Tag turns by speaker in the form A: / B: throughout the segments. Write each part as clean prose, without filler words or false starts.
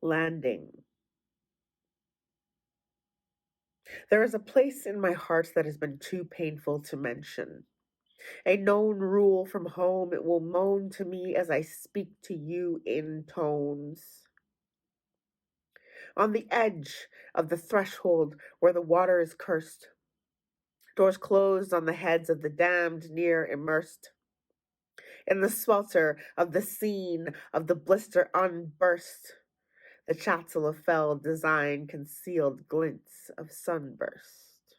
A: Landing. There is a place in my heart that has been too painful to mention. A known rule from home, it will moan to me as I speak to you in tones. On the edge of the threshold where the water is cursed, doors closed on the heads of the damned near immersed. In the swelter of the scene of the blister unburst, the chancel of fell design concealed glints of sunburst.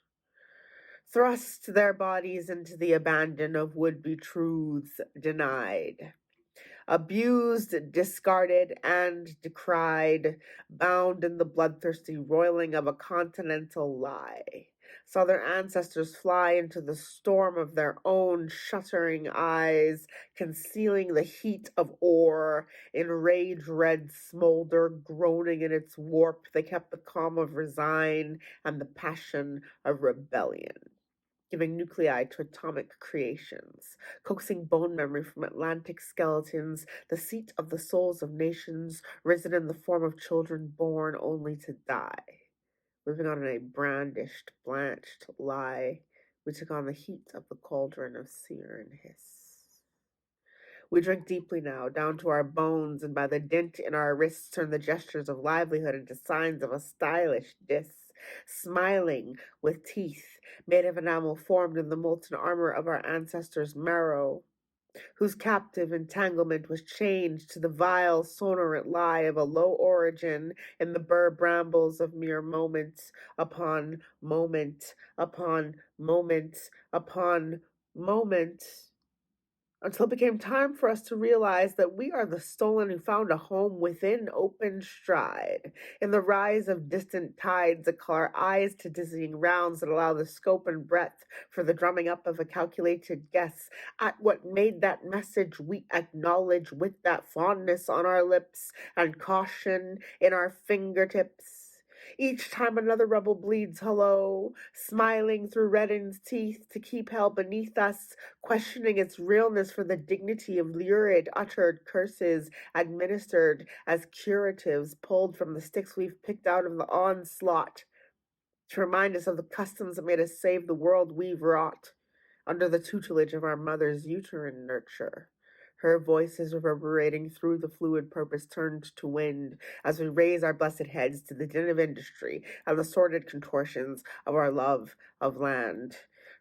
A: Thrust their bodies into the abandon of would-be truths denied. Abused, discarded, and decried, bound in the bloodthirsty roiling of a continental lie. Saw their ancestors fly into the storm of their own shuttering eyes, concealing the heat of ore, in rage-red smolder, groaning in its warp. They kept the calm of resign and the passion of rebellion, giving nuclei to atomic creations, coaxing bone memory from Atlantic skeletons, the seat of the souls of nations, risen in the form of children born only to die. Living on a brandished, blanched lie, we took on the heat of the cauldron of sear and hiss. We drink deeply now, down to our bones, and by the dint in our wrists turn the gestures of livelihood into signs of a stylish diss, smiling with teeth made of enamel formed in the molten armor of our ancestors' marrow, whose captive entanglement was changed to the vile, sonorant lie of a low origin in the burr brambles of mere moment upon moment upon moment upon moment, until it became time for us to realize that we are the stolen who found a home within open stride. In the rise of distant tides that call our eyes to dizzying rounds that allow the scope and breadth for the drumming up of a calculated guess at what made that message we acknowledge with that fondness on our lips and caution in our fingertips. Each time another rebel bleeds hello, smiling through reddened teeth to keep hell beneath us, questioning its realness for the dignity of lurid, uttered curses administered as curatives pulled from the sticks we've picked out of the onslaught, to remind us of the customs that made us save the world we've wrought under the tutelage of our mother's uterine nurture. Her voice is reverberating through the fluid purpose turned to wind as we raise our blessed heads to the din of industry and the sordid contortions of our love of land.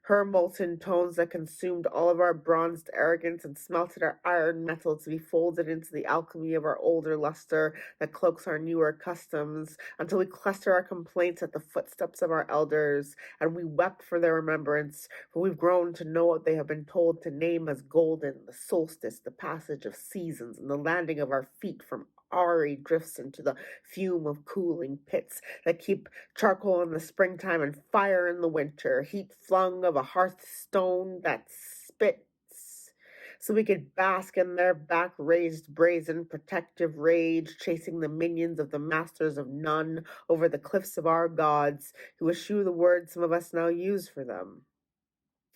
A: Her molten tones that consumed all of our bronzed arrogance and smelted our iron metal to be folded into the alchemy of our older luster that cloaks our newer customs, until we cluster our complaints at the footsteps of our elders, and we wept for their remembrance, for we've grown to know what they have been told to name as golden, the solstice, the passage of seasons, and the landing of our feet from Ari drifts into the fume of cooling pits that keep charcoal in the springtime and fire in the winter, heat flung of a hearthstone that spits, so we could bask in their back-raised brazen protective rage, chasing the minions of the masters of none over the cliffs of our gods, who eschew the words some of us now use for them,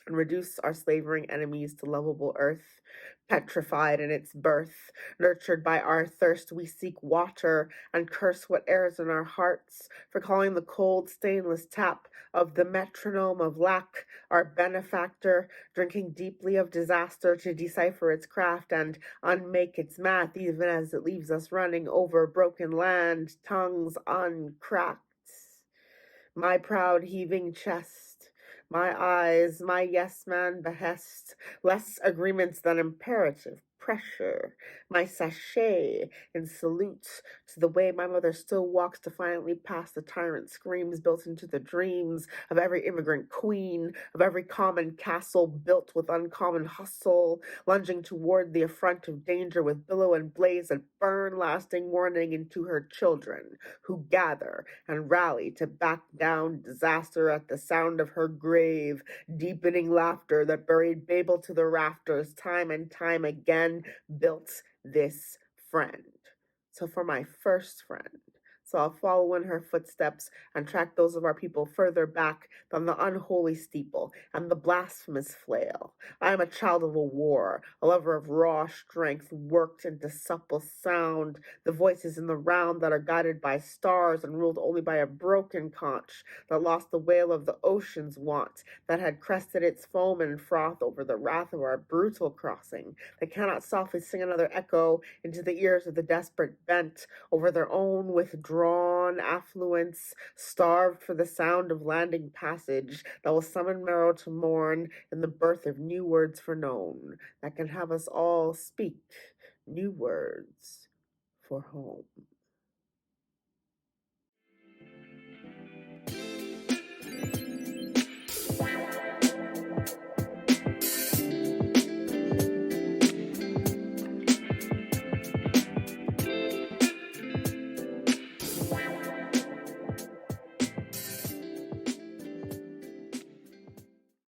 A: and reduce our slavering enemies to lovable earth, petrified in its birth. Nurtured by our thirst, we seek water and curse what airs in our hearts, for calling the cold, stainless tap of the metronome of lack our benefactor, drinking deeply of disaster to decipher its craft and unmake its math, even as it leaves us running over broken land, tongues uncracked. My proud heaving chest, my eyes, my yes man behest, less agreements than imperative pressure, my sachet in salute to the way my mother still walks defiantly past the tyrant screams built into the dreams of every immigrant queen, of every common castle built with uncommon hustle, lunging toward the affront of danger with billow and blaze that burn lasting warning into her children, who gather and rally to back down disaster at the sound of her grave, deepening laughter that buried Babel to the rafters time and time again, built this friend. So for my first friend, So I'll follow in her footsteps and track those of our people further back than the unholy steeple and the blasphemous flail. I am a child of a war, a lover of raw strength worked into supple sound, the voices in the round that are guided by stars and ruled only by a broken conch that lost the wail of the ocean's want, that had crested its foam and froth over the wrath of our brutal crossing, that cannot softly sing another echo into the ears of the desperate bent over their own withdrawn affluence, starved for the sound of landing passage, that will summon marrow to mourn in the birth of new words for known, that can have us all speak new words for home.